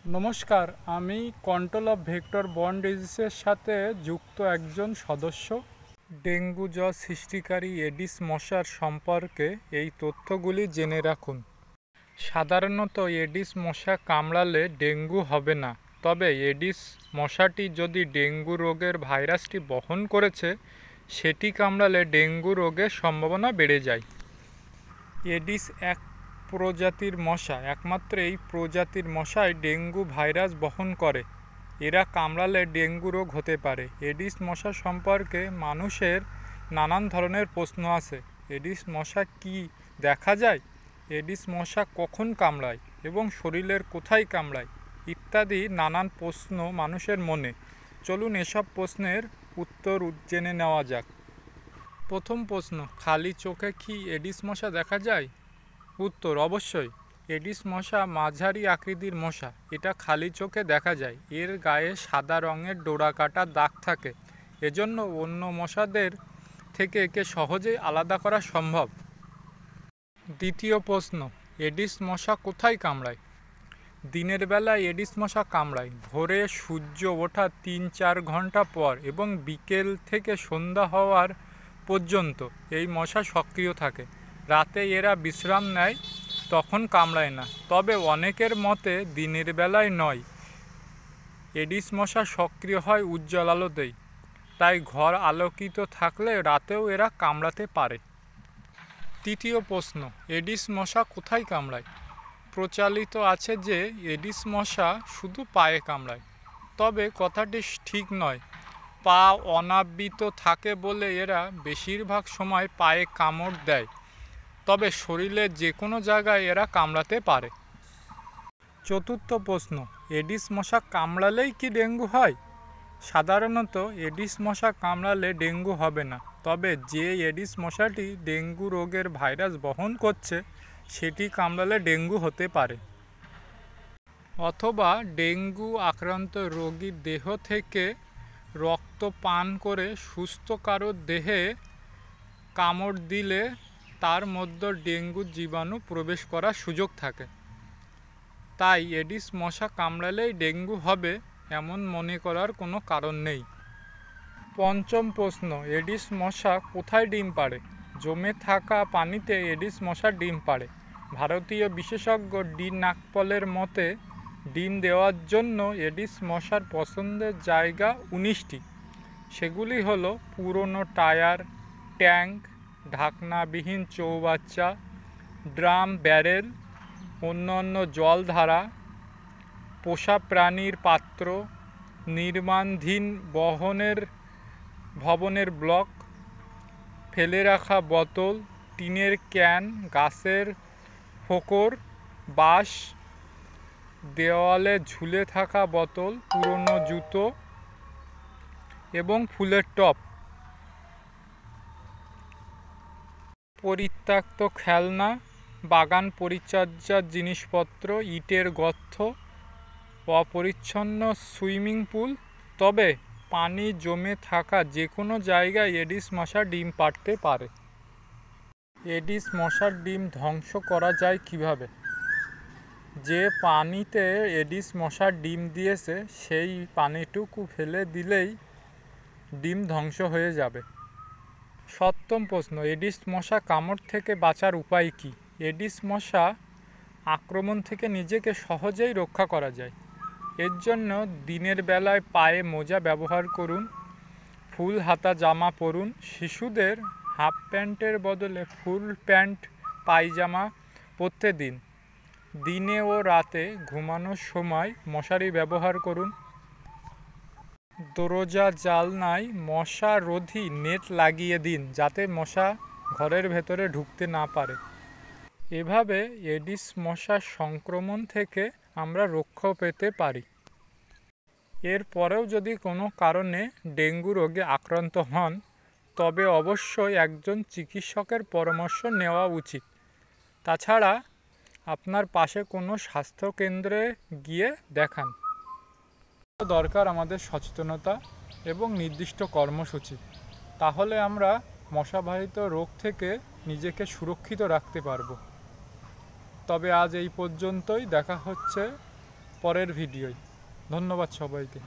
নমস্কার, আমি control of vector borne ডিজিজের সাথে যুক্ত একজন সদস্য। ডেঙ্গু জ্বর সৃষ্টিকারী এডিস মশার সম্পর্কে এই তথ্যগুলি জেনে রাখুন। সাধারণত এডিস মশা কামড়ালে ডেঙ্গু হবে না, তবে এডিস মশাটি যদি ডেঙ্গু রোগের ভাইরাসটি বহন করেছে সেটি কামড়ালে ডেঙ্গু রোগের সম্ভাবনা বেড়ে যায়। এডিস এক প্রজাতির মশা, একমাত্র এই প্রজাতির মশাই ডেঙ্গু ভাইরাস বহন করে। এরা কামড়ালে ডেঙ্গু রোগ হতে পারে। এডিস মশা সম্পর্কে মানুষের নানান ধরনের প্রশ্ন আছে। এডিস মশা কি দেখা যায়, এডিস মশা কখন কামড়ায় এবং শরীরের কোথায় কামড়ায় ইত্যাদি নানান প্রশ্ন মানুষের মনে। চলুন এসব প্রশ্নের উত্তর জেনে নেওয়া যাক। প্রথম প্রশ্ন, খালি চোখে কি এডিস মশা দেখা যায়? উত্তর, অবশ্যই। এডিস মশা মাঝারি আকৃতির মশা। এটা খালি চোখে দেখা যায়। এর গায়ে সাদা রঙের ডোরাকাটা দাগ থাকে, এজন্য অন্য মশাদের থেকে একে সহজেই আলাদা করা সম্ভব। দ্বিতীয় প্রশ্ন, এডিস মশা কোথায় কামড়ায়? দিনের বেলায় এডিস মশা কামড়ায় ভোরে সূর্য ওঠা 3-4 ঘন্টা পর এবং বিকেল থেকে সন্ধ্যা হওয়ার পর্যন্ত এই মশা সক্রিয় থাকে। রাতে এরা বিশ্রাম নেয়, তখন কামড়ায় না। তবে অনেকের মতে দিনের বেলায় নয়, এডিস মশা সক্রিয় হয় উজ্জ্বল আলোতেই, তাই ঘর আলোকিত থাকলে রাতেও এরা কামড়াতে পারে। তৃতীয় প্রশ্ন, এডিস মশা কোথায় কামড়ায়? প্রচলিত আছে যে এডিস মশা শুধু পায়ে কামড়ায়, তবে কথাটি ঠিক নয়। পা অনাবৃত থাকে বলে এরা বেশিরভাগ সময় পায়ে কামড় দেয়, তবে শরীরের যে কোনো জায়গায় এরা কামড়াতে পারে। চতুর্থ প্রশ্ন, এডিস মশা কামড়ালেই কি ডেঙ্গু হয়? সাধারণত এডিস মশা কামড়ালে ডেঙ্গু হবে না, তবে যে এডিস মশাটি ডেঙ্গু রোগের ভাইরাস বহন করছে সেটি কামড়ালে ডেঙ্গু হতে পারে। অথবা ডেঙ্গু আক্রান্ত রোগীর দেহ থেকে রক্ত পান করে সুস্থ কারোর দেহে কামড় দিলে তার মধ্যে ডেঙ্গুর জীবাণু প্রবেশ করার সুযোগ থাকে। তাই এডিস মশা কামড়ালেই ডেঙ্গু হবে এমন মনে করার কোনো কারণ নেই। পঞ্চম প্রশ্ন, এডিস মশা কোথায় ডিম পাড়ে? জমে থাকা পানিতে এডিস মশা ডিম পাড়ে। ভারতীয় বিশেষজ্ঞ ডি নাকপলের মতে ডিম দেওয়ার জন্য এডিস মশার পছন্দের জায়গা 19টি। সেগুলি হলো পুরনো টায়ার, ট্যাঙ্ক, ঢাকনাবিহীন চৌবাচ্চা, ড্রাম, ব্যারেল, অন্যান্য জলধারা, পোষা প্রাণীর পাত্র, নির্মাণাধীন ভবনের ব্লক, ফেলে রাখা বোতল, টিনের ক্যান, গাছের ফোকর, বাঁশ, দেওয়ালে ঝুলে থাকা বোতল, পুরনো জুতো এবং ফুলের টব, পরিত্যক্ত খেলনা, বাগান পরিচর্যার জিনিসপত্র, ইটের গর্ত, অপরিচ্ছন্ন সুইমিং পুল। তবে পানি জমে থাকা যে কোনো জায়গায় এডিস মশা ডিম পাড়তে পারে। এডিস মশার ডিম ধ্বংস করা যায় কিভাবে? যে পানিতে এডিস মশার ডিম দিয়েছে সেই পানিটুকু ফেলে দিলেই ডিম ধ্বংস হয়ে যাবে। সপ্তম প্রশ্ন, এডিস মশা কামড় থেকে বাঁচার উপায় কী? এডিস মশা আক্রমণ থেকে নিজেকে সহজেই রক্ষা করা যায়। এর জন্য দিনের বেলায় পায়ে মোজা ব্যবহার করুন, ফুল হাতা জামা পরুন। শিশুদের হাফ প্যান্টের বদলে ফুল প্যান্ট পায়জামা পরতে দিন। দিনে ও রাতে ঘুমানোর সময় মশারি ব্যবহার করুন। দরজা জানলায় মশা রোধী নেট লাগিয়ে দিন, যাতে মশা ঘরের ভেতরে ঢুকতে না পারে। এভাবে এডিস মশার সংক্রমণ থেকে আমরা রক্ষা পেতে পারি। এরপরেও যদি কোনো কারণে ডেঙ্গু রোগে আক্রান্ত হন, তবে অবশ্যই একজন চিকিৎসকের পরামর্শ নেওয়া উচিত। তাছাড়া আপনার পাশে কোনো স্বাস্থ্যকেন্দ্রে গিয়ে দেখান। দরকার আমাদের সচেতনতা এবং নির্দিষ্ট কর্মসূচি, তাহলে আমরা মশাবাহিত রোগ থেকে নিজেকে সুরক্ষিত রাখতে পারব। তবে আজ এই পর্যন্তই। দেখা হচ্ছে পরের ভিডিওয়। ধন্যবাদ সবাইকে।